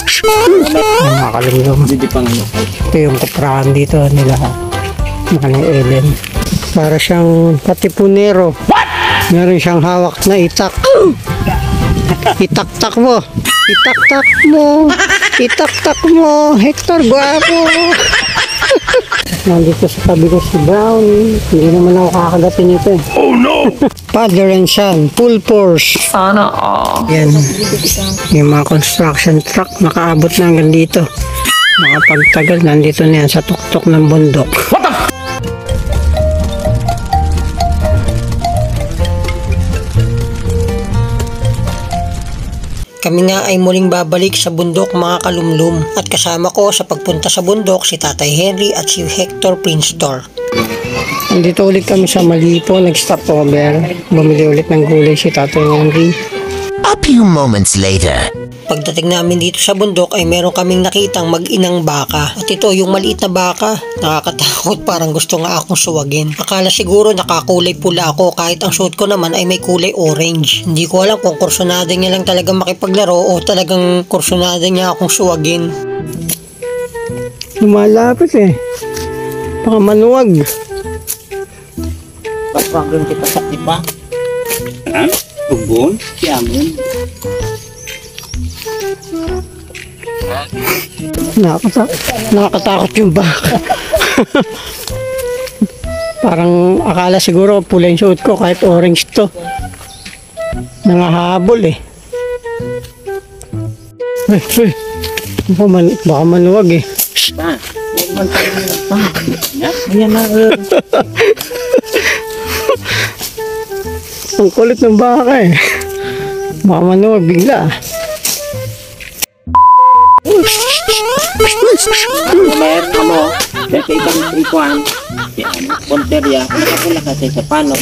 Nakakalungkot. Ito yung kuprahan dito nila Nanay Ellen. Para siyang patipunero. Meron siyang hawak na itak. Itaktak mo. Itaktak mo. Itaktak mo. Hector, guwapo. Nandito sa tabi ko si Brown. Hindi naman ako kakagatin ito. Oh no! Father and son, full force. Sana yan. Yung mga construction truck nakaabot na hanggang dito. Nakapagtagal, nandito na yan sa tuktok ng bundok. What the f***? Kami nga ay muling babalik sa bundok mga kalumlum at kasama ko sa pagpunta sa bundok si Tatay Henry at si Hector Prinstor. Nandito ulit kami sa Malipo, nag-stop over. Bumili ulit ng gulay si Tatay Henry. A few moments later. Pagdating namin dito sa bundok ay meron kaming nakitang mag-inang baka. At ito yung maliit na baka. Nakakatakot, parang gusto nga akong suwagin. Akala siguro nakakulay pula ako kahit ang suit ko naman ay may kulay orange. Hindi ko alam kung kursunada niya lang talaga makipaglaro o talagang kursunada niya akong suwagin. Lumalapit eh. Baka manuwag. Pagpagin kita sa tipa. Ha? Tubon? Siyamin? Nakakatakot yung baka. Parang akala siguro pula yung suot ko kahit orange to. Nangahabol eh. Baka maluwag eh. Ayan na. Ang kulit ng baka eh. Baka maluwag bigla. Meron ka mo, kasi ibang trikuan, Ponteria, nakapula kasi sa pano.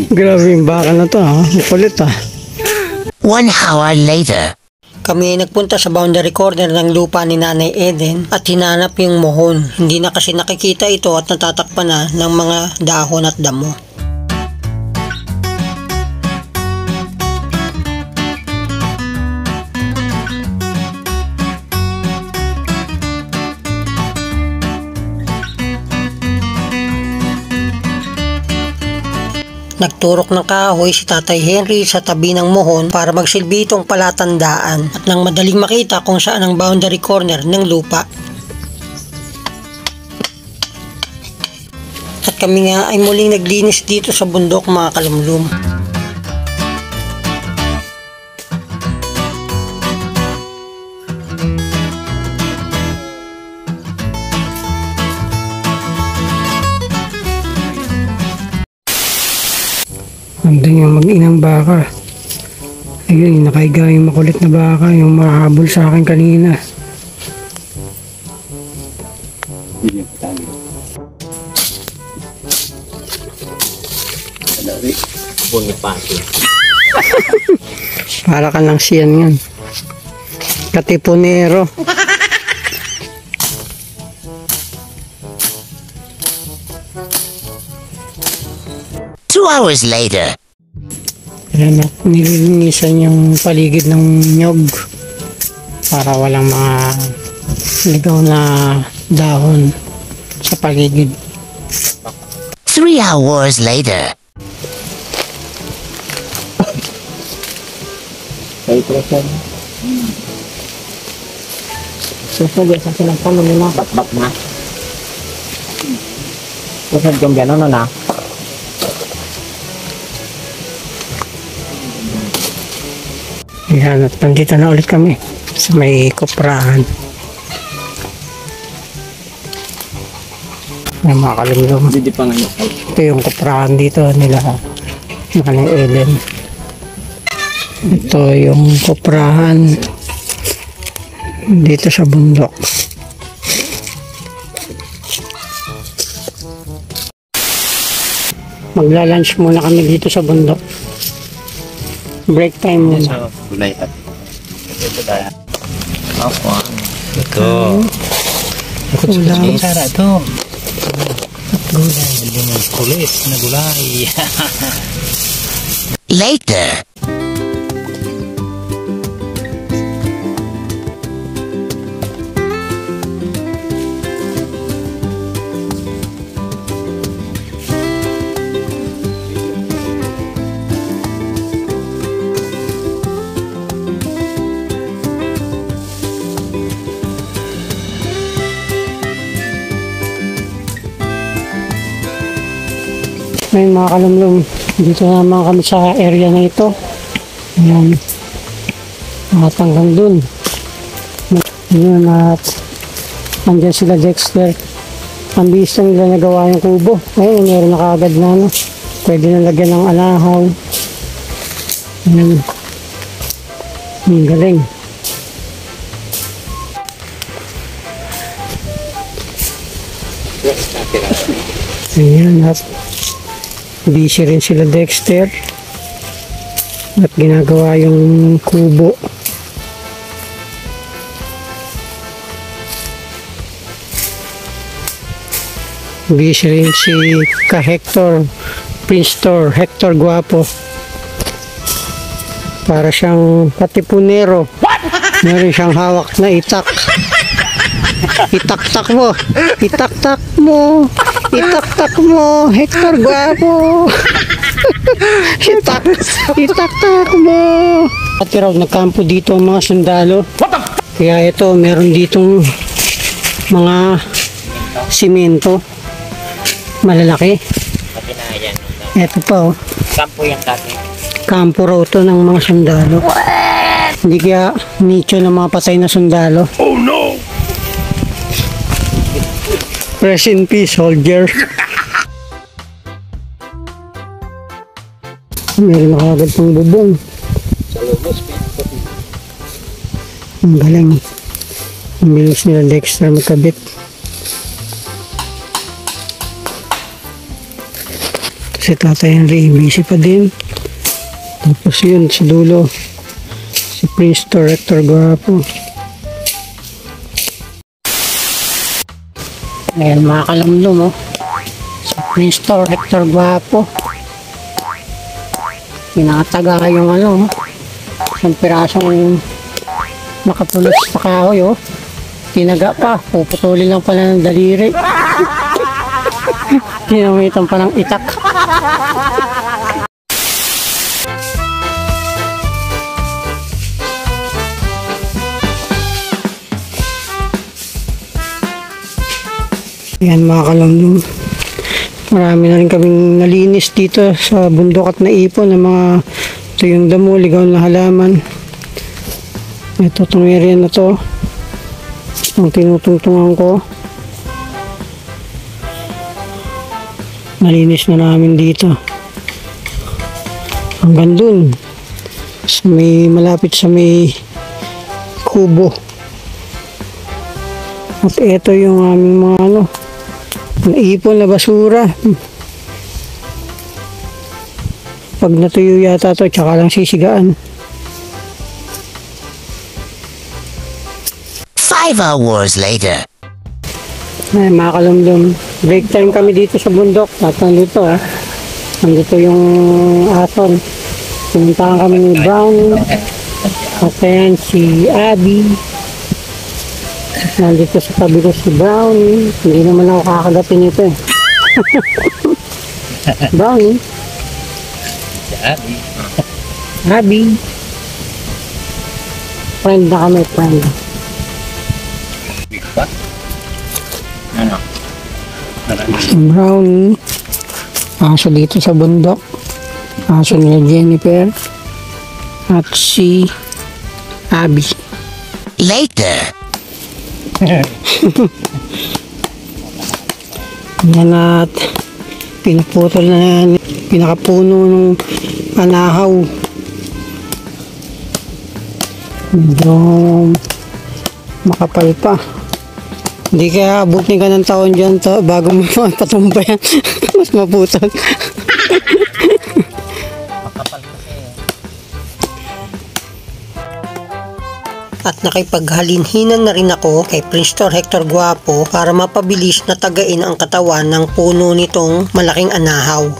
Grabe yung baka na to ha, kulit ha. 1 hour later. Kami ay nagpunta sa boundary corner ng lupa ni Nanay Eden at hinanap yung mohon. Hindi na kasi nakikita ito at natatakpan na ng mga dahon at damo. Nagturok ng kahoy si Tatay Henry sa tabi ng mohon para magsilbi itong palatandaan at nang madaling makita kung saan ang boundary corner ng lupa. At kami nga ay muling naglinis dito sa bundok mga kalumlum. Nandun yung mag-inang baka. Ayun, nakahiga yung makulit na baka, yung mahabol sa akin kanina. Para ka lang siyan yan. Katipunero. 2 hours later. Ayan na, nililinisan yung paligid ng nyog para walang mga ligaw na dahon sa paligid. 3 hours later. Susunod sa silang tanong na bat-bat na. Susunod yung gano'n na. Ayan, at nandito na ulit kami sa may kuprahan. Ay, mga kalumlum. Ito yung kuprahan dito nila Nanay Ellen. Ito yung kuprahan dito sa bundok. Magla-lunch muna kami dito sa bundok. Break time muna. Gulay at ako. Ito. Gulay. Sarap ito. Gulay. Kulit na gulay. Later. Ngayon mga kalumlum, dito naman kami sa area na ito. Ayan. At hanggang dun. Yun at andyan sila Dexter. Ang bilis na nila nagawa yung kubo. Ngayon meron na kaagad na ano. Pwede na lagyan ng alahaw. Ayan. Ang galing. Ayan at busy rin sila Dexter. At ginagawa yung kubo. Busy rin si Hector Hector Guapo. Para siyang katipunero. Meron siyang hawak na itak. Itaktak mo. Itaktak mo. Itaktak mo. Hector Guapo. Itaktak mo. Pati raw nagkampo dito ang mga sundalo. Kaya ito meron ditong mga simento. Malalaki. Ito pa oh. Kampo yan dati. Kampo raw to ng mga sundalo. Hindi kaya nicho ng mga patay na sundalo. Oh no! Rest in peace, soldier. Meron na kagad pang bubong. Ang galing. Ang bilis nila Dexter magkabit. Si Tatay Henry, busy pa din. Tapos yun, sa dulo, si Prince Hector Guapo. Ayan mga kalamlum, oh. Si Prince Hector Guapo. Pinakataga yung ano, isang pirasong nakatulos sa kahoy, oh. Tinaga pa, puputulin lang pala ng daliri. Tinamitan pa ng itak. Ayan mga kalamlum. Marami na rin kaming nalinis dito sa bundok at naipon ng mga tuyong damo, ligaw na halaman. Ito itong area na to. Ang tinutungtungan ko. Nalinis na namin dito. Hanggang dun. Sa may malapit sa may kubo. At ito yung aming mga ano. Naipon na basura. Pag natuyo yata to, tsaka lang sisigaan. 5 hours later. Ay, mga kalamdom. Break time kami dito sa bundok. At nandito, nandito yung ason. Pumuntahan kami ni Brown. At ayan si Abby. Nandito sa tabi ko si Brown. Hindi naman ako kakagatin nito eh. Brown. Abby. Friend na kami, friend. Ano? Si Brown. Aso dito sa bundok. Aso niya Jennifer. At si Abby. Later. Yan at pinaputol na yan. Pinakapuno ng anahaw. Medyo makapal pa. Hindi kaya abutin ka ng taon dyan bago mo patumba yan. Mas maputol. At nakipaghalinhinan na rin ako kay Prince Hector Guapo para mapabilis na tagain ang katawan ng puno nitong malaking anahaw.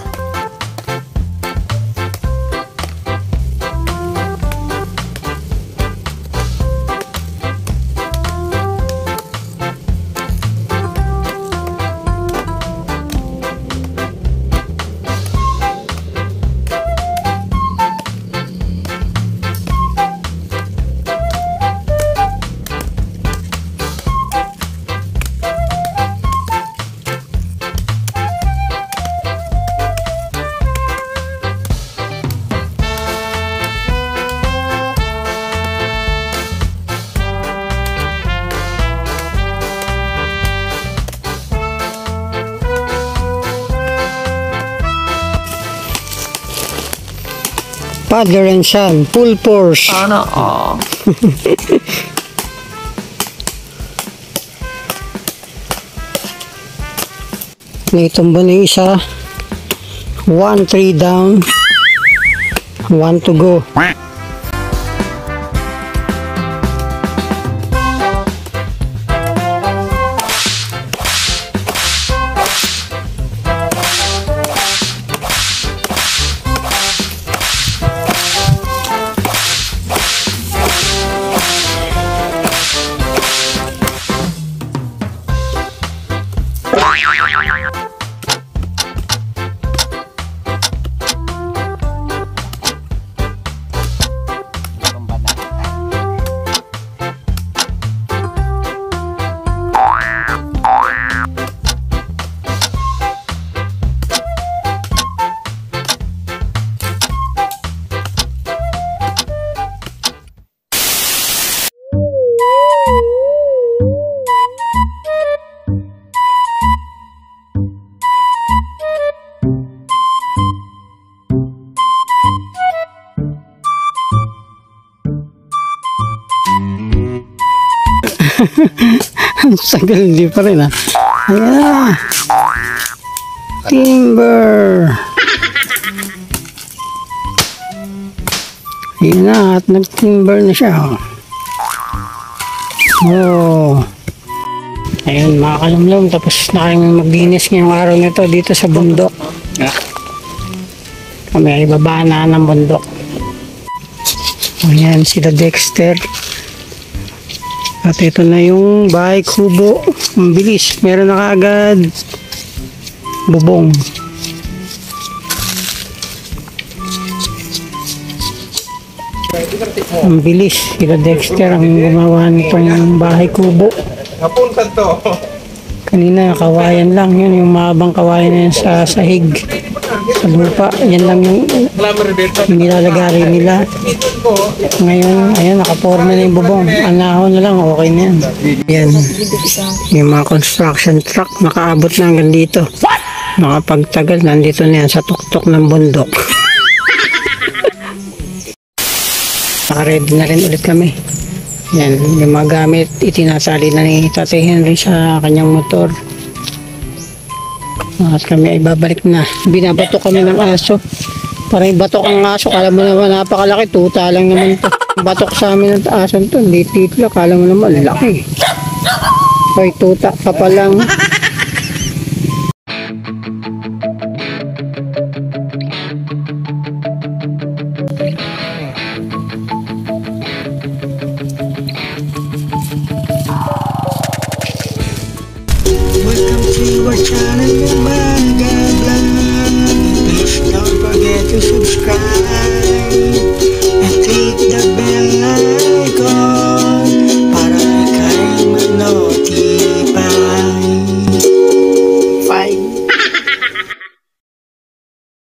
Father and son, full force. Sana all. Naitumba na yung isa. 1-3 down. 1 to go. Ang sagal, hindi pa rin Ayan na. Timber. Ayan na, at nag-timber na siya. Oh. Ayun mga kalamlam, tapos na kayong maglinis ngayong araw nito dito sa bundok. Kami ay babaan na ng bundok. Ayan sila Dexter. At ito na yung bahay kubo. Ang bilis. Meron na kaagad bubong. Ang bilis. Sila Dexter ang gumawa nitong bahay kubo. Kanina kawayan lang. Yun yung mahabang kawayan na yun sa sahig. Sa lupa. Yan lang yung nilalagari nila. Ngayon, ayan, nakaporma na yung bubong. Anahon na lang, okay na yan. Yan. Yung mga construction truck, nakaabot na hanggang dito. Makapagtagal, nandito na yan sa tuktok ng bundok. Naka-ready na rin ulit kami. Yan, yung mga gamit, itinasali na ni Tatay Henry sa kanyang motor. At kami ay babalik na. Binabato kami ng aso. Para batok ang aso, kala mo naman napakalaki, tuta lang naman to. Batok sa amin ng aso to, litit lang, kala mo naman laki. Hoy, tuta ka pa lang. Welcome to our channel, mga